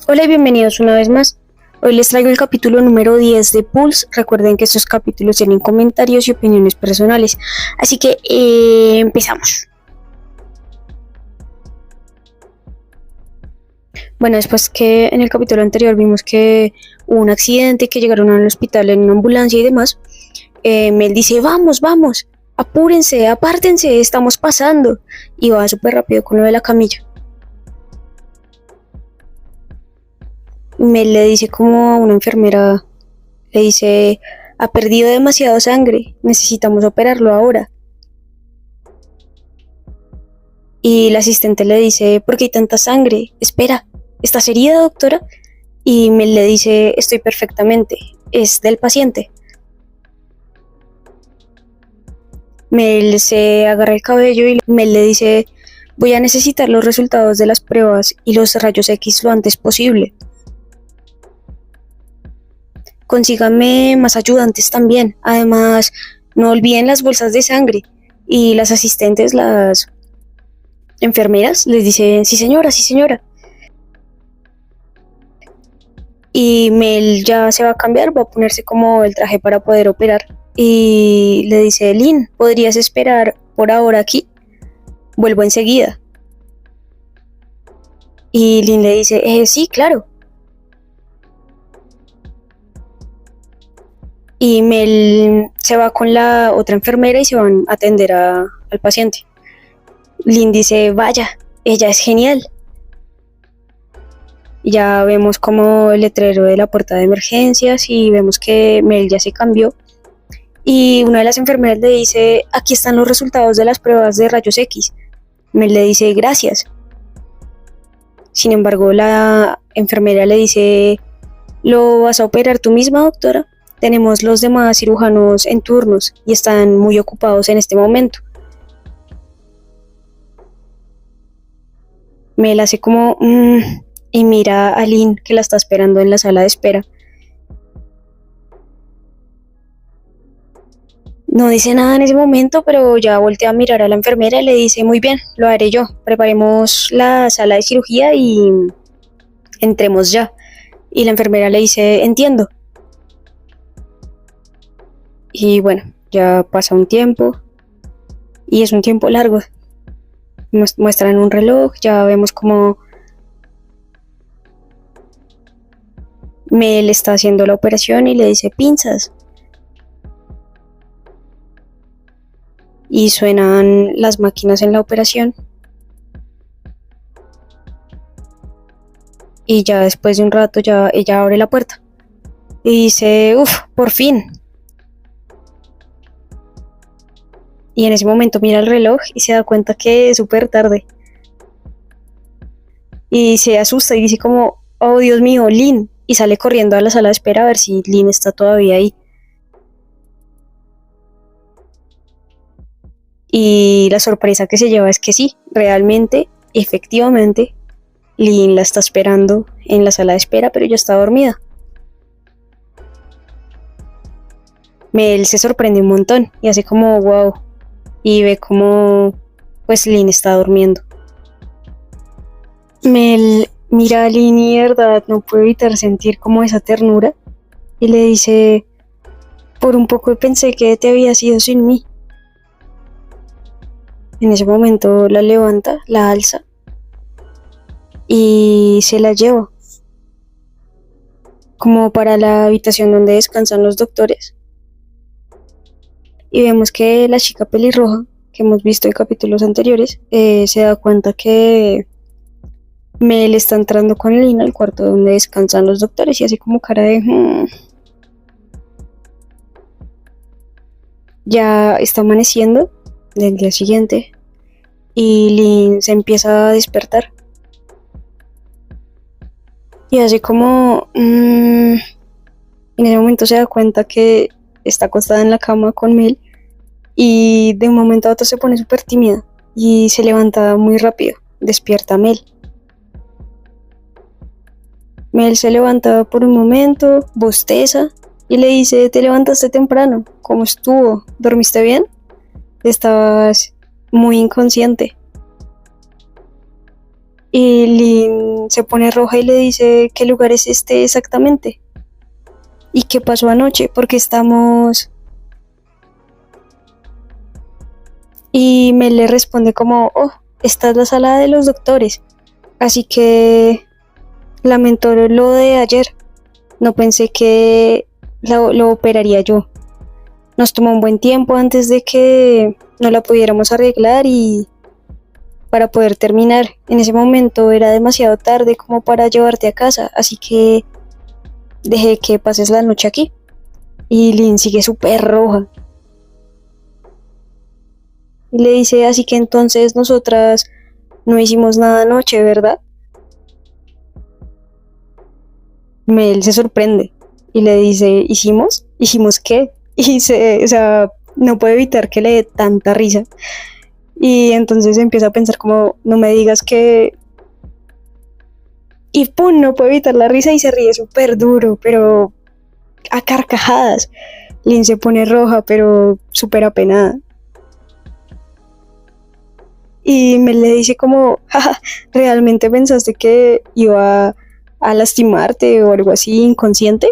Hola y bienvenidos una vez más. Hoy les traigo el capítulo número 10 de Pulse. Recuerden que estos capítulos tienen comentarios y opiniones personales. Así que empezamos. Bueno, después que en el capítulo anterior vimos que hubo un accidente, que llegaron al hospital en una ambulancia y demás, Mel dice, vamos, apúrense, apártense, estamos pasando. Y va súper rápido con lo de la camilla. Mel le dice como a una enfermera, le dice, ha perdido demasiada sangre, necesitamos operarlo ahora. Y la asistente le dice, ¿por qué hay tanta sangre? Espera, ¿estás herida, doctora? Y Mel le dice, estoy perfectamente, es del paciente. Mel se agarra el cabello y Mel le dice, voy a necesitar los resultados de las pruebas y los rayos X lo antes posible. Consíganme más ayudantes también. Además, no olviden las bolsas de sangre. Y las asistentes, las enfermeras, les dicen, sí señora, sí señora. Y Mel ya se va a cambiar, va a ponerse como el traje para poder operar. Y le dice, Lynn, ¿podrías esperar por ahora aquí? Vuelvo enseguida. Y Lynn le dice, sí, claro. Y Mel se va con la otra enfermera y se van a atender al paciente. Lynn dice, vaya, ella es genial. Ya vemos como el letrero de la puerta de emergencias y vemos que Mel ya se cambió. Y una de las enfermeras le dice, aquí están los resultados de las pruebas de rayos X. Mel le dice, gracias. Sin embargo, la enfermera le dice, ¿lo vas a operar tú misma, doctora? Tenemos los demás cirujanos en turnos y están muy ocupados en este momento. Mel hace como, y mira a Lynn que la está esperando en la sala de espera. No dice nada en ese momento, pero ya voltea a mirar a la enfermera y le dice, muy bien, lo haré yo. Preparemos la sala de cirugía y entremos ya. Y la enfermera le dice, entiendo. Y bueno, ya pasa un tiempo y es un tiempo largo. Muestran un reloj, ya vemos como Mel está haciendo la operación y le dice pinzas. Y suenan las máquinas en la operación. Y ya después de un rato ya ella abre la puerta y dice, por fin. Y en ese momento mira el reloj y se da cuenta que es súper tarde. Y se asusta y dice como, oh Dios mío, Lynn. Y sale corriendo a la sala de espera a ver si Lynn está todavía ahí. Y la sorpresa que se lleva es que sí, realmente, efectivamente, Lynn la está esperando en la sala de espera, pero ella está dormida. Mel se sorprende un montón y hace como wow. Y ve como pues Lynn está durmiendo. Mel mira a Lynn y de verdad no puede evitar sentir como esa ternura. Y le dice, por un poco pensé que te habías ido sin mí. En ese momento la levanta, la alza y se la lleva como para la habitación donde descansan los doctores. Y vemos que la chica pelirroja, que hemos visto en capítulos anteriores, se da cuenta que Mel está entrando con Lynn al cuarto donde descansan los doctores y así como cara de... Ya está amaneciendo del día siguiente y Lynn se empieza a despertar. Y así como... en ese momento se da cuenta que está acostada en la cama con Mel y de un momento a otro se pone súper tímida y se levanta muy rápido, despierta a Mel. Mel se levanta por un momento, bosteza y le dice, te levantaste temprano, ¿cómo estuvo? ¿Dormiste bien? Estabas muy inconsciente. Y Lynn Lynn se pone roja y le dice ¿qué lugar es este exactamente? ¿Y qué pasó anoche? Porque estamos... Y Mel le responde como, oh, esta es la sala de los doctores, así que lamento lo de ayer, no pensé que lo operaría yo. Nos tomó un buen tiempo antes de que no la pudiéramos arreglar y para poder terminar. En ese momento era demasiado tarde como para llevarte a casa, así que dejé que pases la noche aquí. Y Lynn sigue súper roja. Y le dice, así que entonces nosotras no hicimos nada anoche, ¿verdad? Mel se sorprende y le dice, ¿hicimos? ¿Hicimos qué? O sea, no puede evitar que le dé tanta risa. Y entonces empieza a pensar como, no me digas que... Y pum, no puede evitar la risa y se ríe súper duro, pero a carcajadas. Lynn se pone roja, pero súper apenada. Y me le dice como, jaja, ¿realmente pensaste que iba a lastimarte o algo así inconsciente?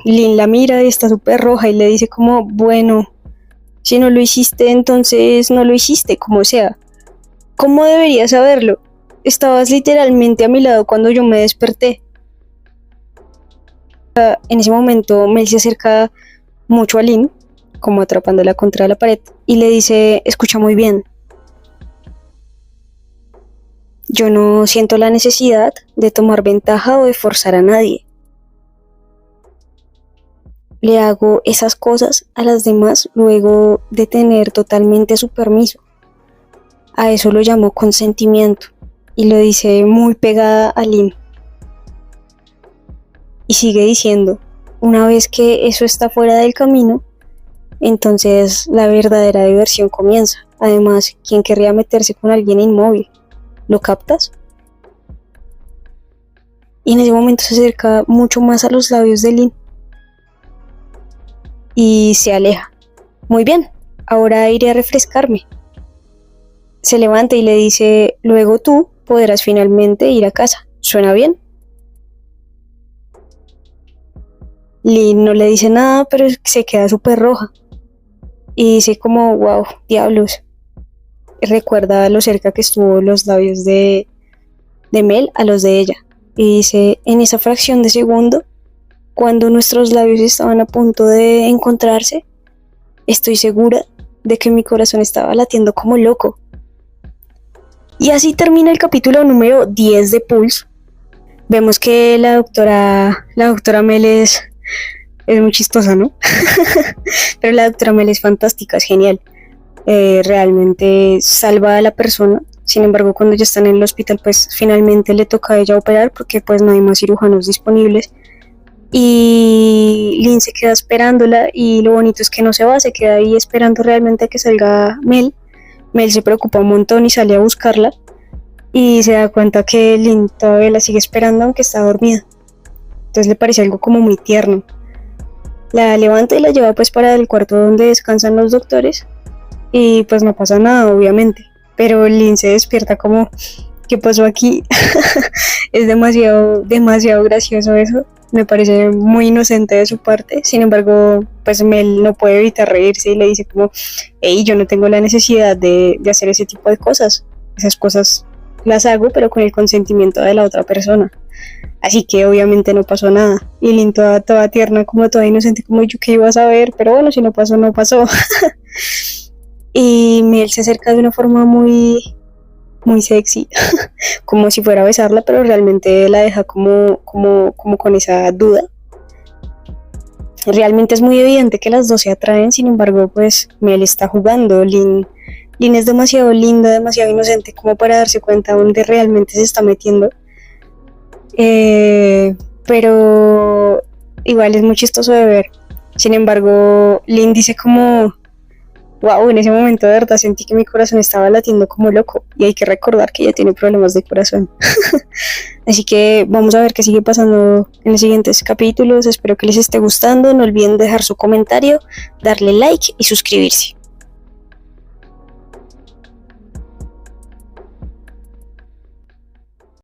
Lynn la mira y está súper roja y le dice como, bueno, si no lo hiciste, entonces no lo hiciste, como sea. ¿Cómo deberías saberlo? Estabas literalmente a mi lado cuando yo me desperté. En ese momento Mel se acerca mucho a Lynn, como atrapándola contra la pared, y le dice, escucha muy bien. Yo no siento la necesidad de tomar ventaja o de forzar a nadie. Le hago esas cosas a las demás luego de tener totalmente su permiso. A eso lo llamo consentimiento, y lo dice muy pegada a Lynn. Y sigue diciendo, una vez que eso está fuera del camino, entonces la verdadera diversión comienza. Además, ¿quién querría meterse con alguien inmóvil? ¿Lo captas? Y en ese momento se acerca mucho más a los labios de Lynn y se aleja. Muy bien, ahora iré a refrescarme. Se levanta y le dice, luego tú podrás finalmente ir a casa. ¿Suena bien? Lynn no le dice nada, pero se queda súper roja. Y dice como, wow, diablos. Recuerda lo cerca que estuvo los labios de Mel a los de ella. Y dice, en esa fracción de segundo, cuando nuestros labios estaban a punto de encontrarse, estoy segura de que mi corazón estaba latiendo como loco. Y así termina el capítulo número 10 de Pulse. Vemos que la doctora Mel es muy chistosa, ¿no? Pero la doctora Mel es fantástica, es genial. Realmente salva a la persona. Sin embargo, cuando ya están en el hospital, pues finalmente le toca a ella operar porque pues no hay más cirujanos disponibles. Y Lynn se queda esperándola y lo bonito es que no se va, se queda ahí esperando realmente a que salga Mel. Mel se preocupa un montón y sale a buscarla y se da cuenta que Lynn todavía la sigue esperando aunque está dormida. Entonces le parece algo como muy tierno. La levanta y la lleva pues para el cuarto donde descansan los doctores y pues no pasa nada obviamente, pero Lynn se despierta como, ¿qué pasó aquí? Es demasiado gracioso eso. Me parece muy inocente de su parte. Sin embargo, pues Mel no puede evitar reírse y le dice como, hey, yo no tengo la necesidad de hacer ese tipo de cosas. Esas cosas las hago, pero con el consentimiento de la otra persona. Así que obviamente no pasó nada. Y Lynn toda tierna, como toda inocente, como yo qué iba a saber, pero bueno, si no pasó, no pasó. Y Mel se acerca de una forma muy sexy, como si fuera a besarla, pero realmente la deja como con esa duda. Realmente es muy evidente que las dos se atraen, sin embargo, pues Mel está jugando. Lynn es demasiado linda, demasiado inocente como para darse cuenta dónde realmente se está metiendo. Pero igual es muy chistoso de ver. Sin embargo, Lynn dice como, wow, en ese momento de verdad sentí que mi corazón estaba latiendo como loco y hay que recordar que ella tiene problemas de corazón. Así que vamos a ver qué sigue pasando en los siguientes capítulos. Espero que les esté gustando. No olviden dejar su comentario, darle like y suscribirse.